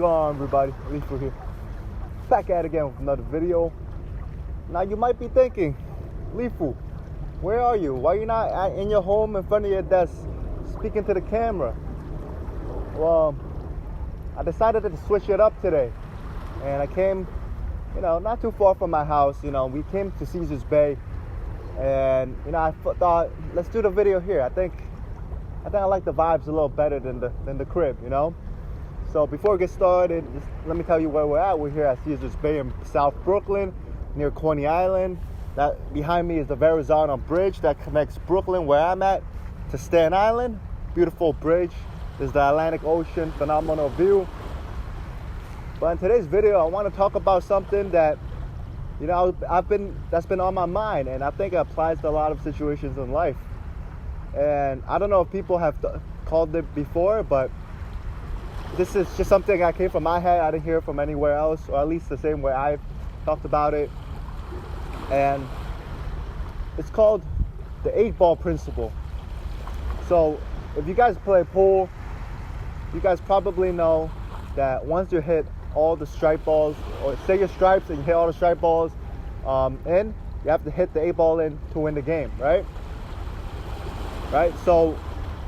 going on, everybody? Lifu here. Back at it again with another video. Now you might be thinking, Lifu, where are you? Why are you not in your home in front of your desk speaking to the camera? Well, I decided to switch it up today. And I came, not too far from my house. We came to Caesars Bay. And, I thought, let's do the video here. I think I like the vibes a little better than the crib, So before we get started, just let me tell you where we're at. We're here at Caesars Bay in South Brooklyn, near Coney Island. That behind me is the Verrazano Bridge that connects Brooklyn, where I'm at, to Staten Island. Beautiful bridge. There's the Atlantic Ocean, phenomenal view. But in today's video, I want to talk about something that, that's been on my mind, and I think it applies to a lot of situations in life. And I don't know if people have called it before, but this is just something that came from my head. I didn't hear it from anywhere else, or at least the same way I've talked about it. And it's called the 8-ball principle. So if you guys play pool, you guys probably know that once you hit all the strike balls, or say your stripes and you hit all the strike balls in, you have to hit the 8-ball in to win the game, right? So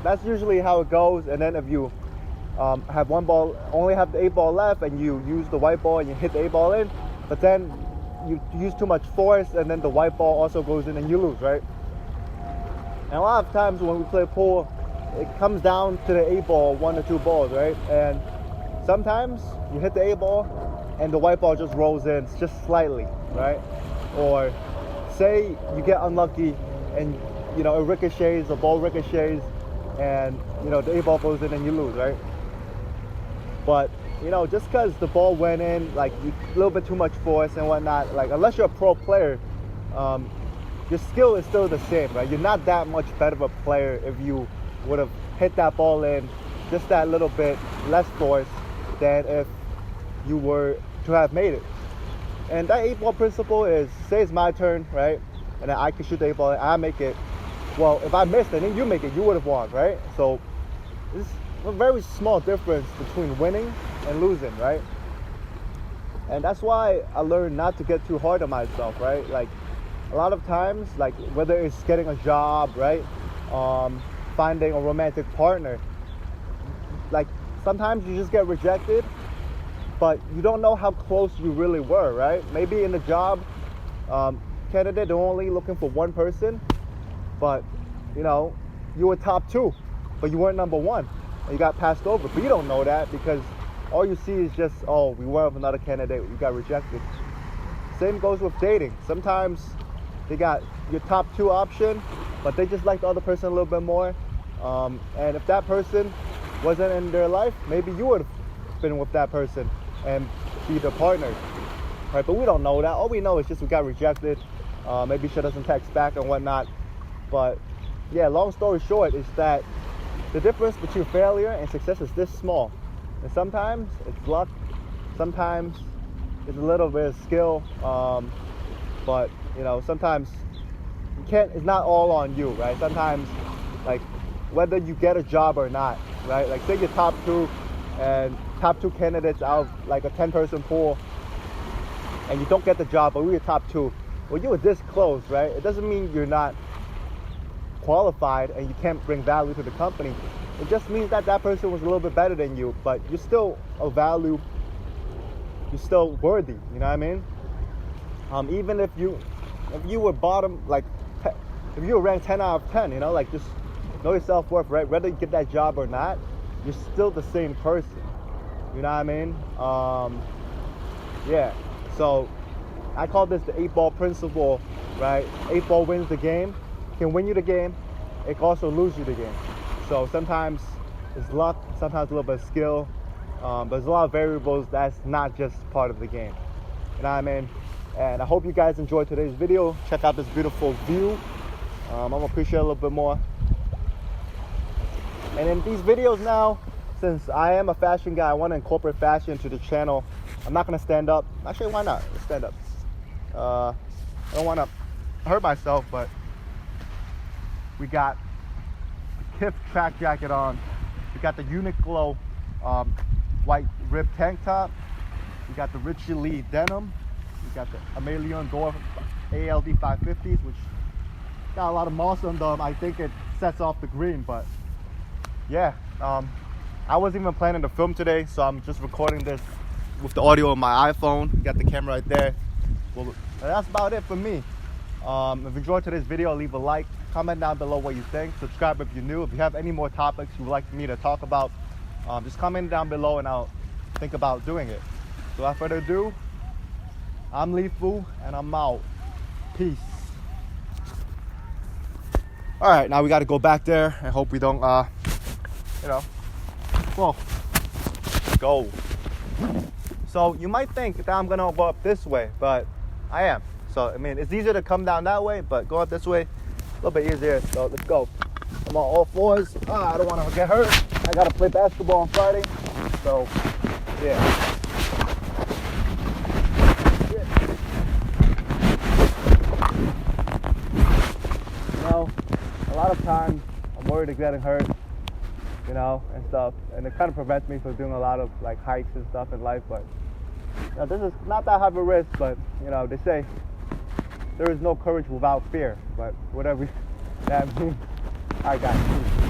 that's usually how it goes. And then if you have one ball, only have the 8-ball left, and you use the white ball and you hit the 8-ball in, but then you use too much force and then the white ball also goes in and you lose, right? And a lot of times when we play pool, it comes down to the 8-ball, 1 or 2 balls, right? And sometimes you hit the 8-ball and the white ball just rolls in just slightly, right? Or say you get unlucky and it ricochets, the ball ricochets, and the 8-ball goes in and you lose, right? But just because the ball went in, like a little bit too much force and whatnot, like unless you're a pro player, your skill is still the same, right? You're not that much better of a player if you would have hit that ball in just that little bit less force than if you were to have made it. And that 8-ball principle is, say it's my turn, right? And then I can shoot the 8-ball and I make it. Well, if I missed it and then you make it, you would have won, right? So this is a very small difference between winning and losing, right? And that's why I learned not to get too hard on myself, right? Like a lot of times, like whether it's getting a job, right? Finding a romantic partner, like sometimes you just get rejected, but you don't know how close you really were, right? Maybe in the job candidate, they're only looking for one person, but you were top 2, but you weren't number 1, and you got passed over. But you don't know that because all you see is just, oh, we were with another candidate, you got rejected. Same goes with dating. Sometimes they got your top 2 option, but they just like the other person a little bit more. And if that person wasn't in their life, maybe you would have been with that person and be their partner, right? But we don't know that. All we know is just we got rejected. Maybe she doesn't text back and whatnot. But yeah, long story short is that the difference between failure and success is this small. And sometimes it's luck, sometimes it's a little bit of skill, but sometimes it's not all on you, right? Sometimes, like whether you get a job or not, right? Like say you're top 2 and top 2 candidates out of like a 10-person pool, and you don't get the job, but we were top 2. Well, you were this close, right? It doesn't mean you're not qualified and you can't bring value to the company. It just means that that person was a little bit better than you, but you're still of value. You're still worthy. You know what I mean? Even if you were bottom, like if you were ranked 10 out of 10, like just know your self-worth, right? Whether you get that job or not, you're still the same person. You know what I mean? Yeah. So I call this the 8-ball principle, right? 8-ball wins the game. It can win you the game. It can also lose you the game. So sometimes it's luck, sometimes a little bit of skill, but there's a lot of variables that's not just part of the game. You know what I mean? And I hope you guys enjoyed today's video. Check out this beautiful view. I'm gonna appreciate it a little bit more. And in these videos now, since I am a fashion guy, I want to incorporate fashion into the channel. I'm not gonna stand up. Actually, why not? Let's stand up. I don't want to hurt myself, but we got the Kith track jacket on. We got the Uniqlo white ribbed tank top. We got the Richie Lee denim. We got the Amelion Gore ALD 550s, which got a lot of moss on them. I think it sets off the green, but yeah. I wasn't even planning to film today, so I'm just recording this with the audio on my iPhone. Got the camera right there. Well, that's about it for me. If you enjoyed today's video, leave a like, comment down below what you think, subscribe if you're new. If you have any more topics you would like me to talk about, just comment down below and I'll think about doing it. So without further ado, I'm Lifu and I'm out. Peace. All right, now we got to go back there and hope we don't, well, go. So you might think that I'm gonna go up this way, but I am. So I mean, it's easier to come down that way, but go up this way, a little bit easier. So let's go. I'm on all fours. I don't want to get hurt. I gotta play basketball on Friday, so yeah. A lot of times I'm worried of getting hurt, and stuff, and it kind of prevents me from doing a lot of like hikes and stuff in life. But this is not that high of a risk, but they say there is no courage without fear. But whatever that means, I got you.